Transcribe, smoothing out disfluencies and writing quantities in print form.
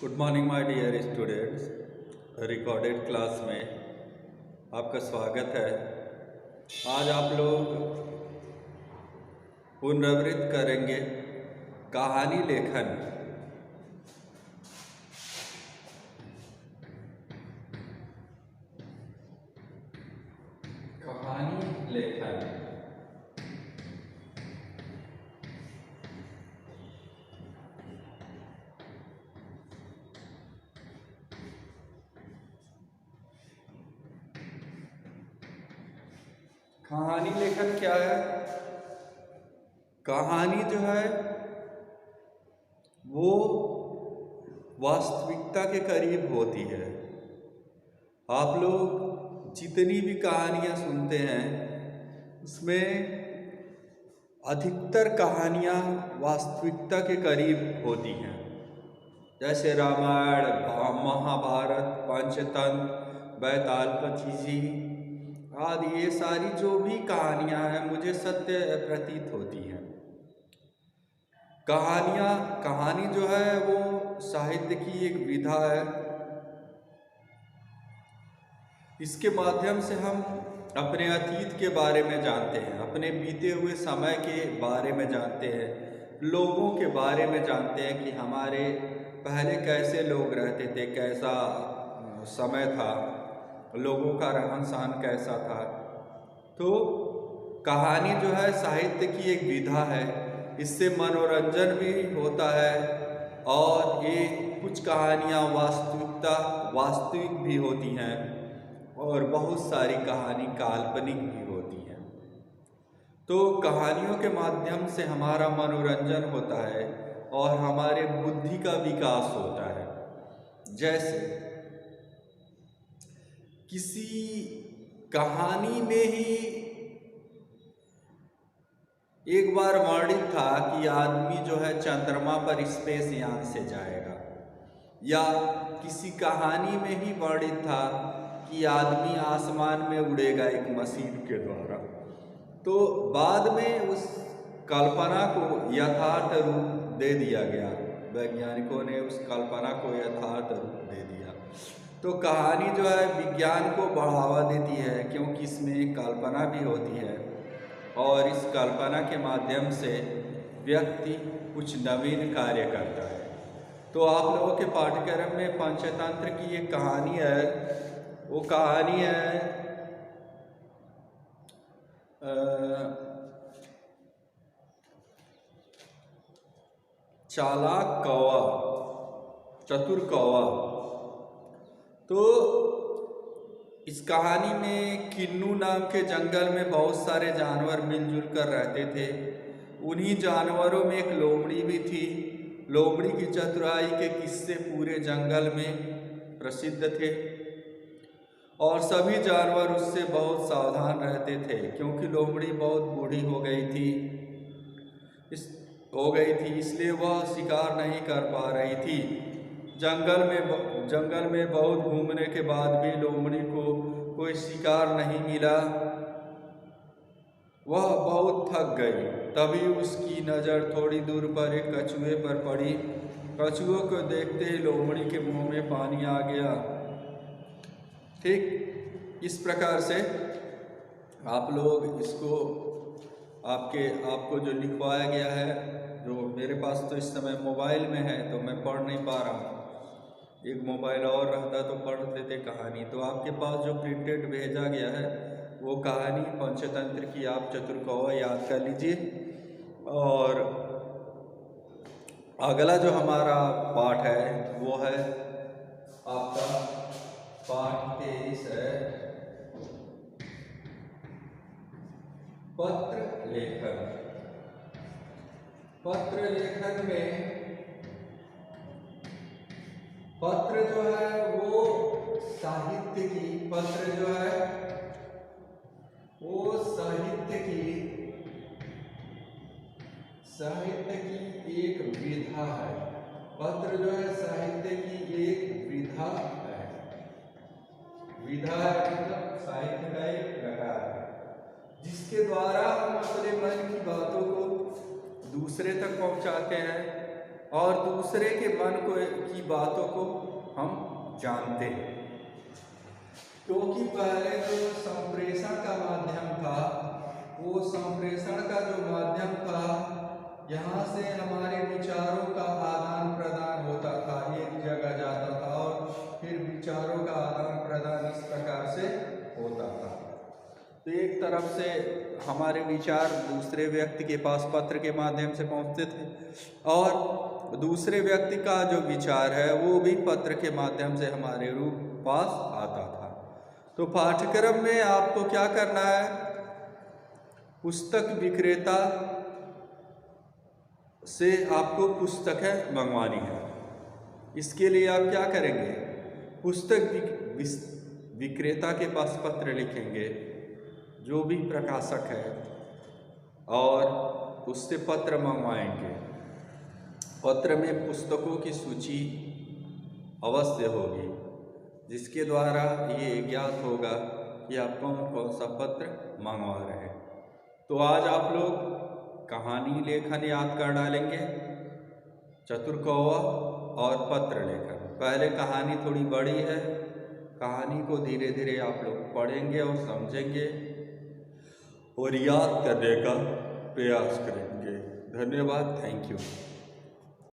Good morning my dear students. Recorded class में आपका स्वागत है। आज आप लोग पुनरावृत्त करेंगे कहानी लेखन। कहानी लेखन कहानी लेखन क्या है? कहानी जो है वो वास्तविकता के करीब होती है। आप लोग जितनी भी कहानियाँ सुनते हैं उसमें अधिकतर कहानियाँ वास्तविकता के करीब होती हैं। जैसे रामायण, महाभारत, पंचतंत्र, बैतालपची आदि ये सारी जो भी कहानियाँ हैं मुझे सत्य प्रतीत होती हैं। कहानी जो है वो साहित्य की एक विधा है। इसके माध्यम से हम अपने अतीत के बारे में जानते हैं, अपने बीते हुए समय के बारे में जानते हैं, लोगों के बारे में जानते हैं कि हमारे पहले कैसे लोग रहते थे, कैसा समय था, लोगों का रहन सहन कैसा था। तो कहानी जो है साहित्य की एक विधा है। इससे मनोरंजन भी होता है और ये कुछ कहानियाँ वास्तविक भी होती हैं और बहुत सारी कहानी काल्पनिक भी होती हैं। तो कहानियों के माध्यम से हमारा मनोरंजन होता है और हमारे बुद्धि का विकास होता है। जैसे किसी कहानी में ही एक बार वर्णित था कि आदमी जो है चंद्रमा पर स्पेस यान से जाएगा, या किसी कहानी में ही वर्णित था कि आदमी आसमान में उड़ेगा एक मशीन के द्वारा। तो बाद में उस कल्पना को यथार्थ रूप दे दिया गया, वैज्ञानिकों ने उस कल्पना को यथार्थ रूप दे दिया। तो कहानी जो है विज्ञान को बढ़ावा देती है, क्योंकि इसमें एक कल्पना भी होती है और इस कल्पना के माध्यम से व्यक्ति कुछ नवीन कार्य करता है। तो आप लोगों के पाठ्यक्रम में पंचतंत्र की एक कहानी है, वो कहानी है चालाक कौवा, चतुर कौवा। तो इस कहानी में किन्नू नाम के जंगल में बहुत सारे जानवर मिलजुल कर रहते थे। उन्हीं जानवरों में एक लोमड़ी भी थी। लोमड़ी की चतुराई के किस्से पूरे जंगल में प्रसिद्ध थे और सभी जानवर उससे बहुत सावधान रहते थे, क्योंकि लोमड़ी बहुत बूढ़ी हो गई थी, इसलिए वह शिकार नहीं कर पा रही थी। जंगल में बहुत घूमने के बाद भी लोमड़ी को कोई शिकार नहीं मिला। वह बहुत थक गई। तभी उसकी नज़र थोड़ी दूर पर एक कछुए पर पड़ी। कछुओं को देखते ही लोमड़ी के मुंह में पानी आ गया। ठीक इस प्रकार से आप लोग इसको आपको जो लिखवाया गया है, जो मेरे पास तो इस समय मोबाइल में है तो मैं पढ़ नहीं पा रहा हूँ, एक मोबाइल और रहता तो पढ़ लेते कहानी। तो आपके पास जो प्रिंटेड भेजा गया है वो कहानी पंचतंत्र की आप चतुर कौवा याद कर लीजिए। और अगला जो हमारा पाठ है वो है आपका पाठ 23 है, पत्र लेखन। पत्र लेखन में पत्र जो है वो साहित्य की एक विधा है। पत्र जो है साहित्य की एक विधा है। विधा मतलब साहित्य का एक प्रकार है, जिसके द्वारा हम अपने मन की बातों को दूसरे तक पहुंचाते हैं और दूसरे के मन को की बातों को हम जानते हैं। क्योंकि पहले जो संप्रेषण का माध्यम था, वो संप्रेषण का जो माध्यम था, यहाँ से हमारे विचारों का आदान प्रदान होता था, एक जगह जाता था और फिर विचारों का आदान प्रदान इस प्रकार से होता था। तो एक तरफ से हमारे विचार दूसरे व्यक्ति के पास पत्र के माध्यम से पहुँचते थे और दूसरे व्यक्ति का जो विचार है वो भी पत्र के माध्यम से हमारे पास आता था। तो पाठ्यक्रम में आपको क्या करना है, पुस्तक विक्रेता से आपको पुस्तकें मंगवानी है। इसके लिए आप क्या करेंगे, पुस्तक विक्रेता के पास पत्र लिखेंगे, जो भी प्रकाशक है, और उससे पत्र मंगवाएंगे। पत्र में पुस्तकों की सूची अवश्य होगी, जिसके द्वारा ये ज्ञात होगा कि आप कौन कौन सा पत्र मंगवा रहे हैं। तो आज आप लोग कहानी लेखन याद कर डालेंगे, चतुर कौवा और पत्र लेखन। पहले कहानी थोड़ी बड़ी है, कहानी को धीरे धीरे आप लोग पढ़ेंगे और समझेंगे और याद करने का प्रयास करेंगे। धन्यवाद, थैंक यू।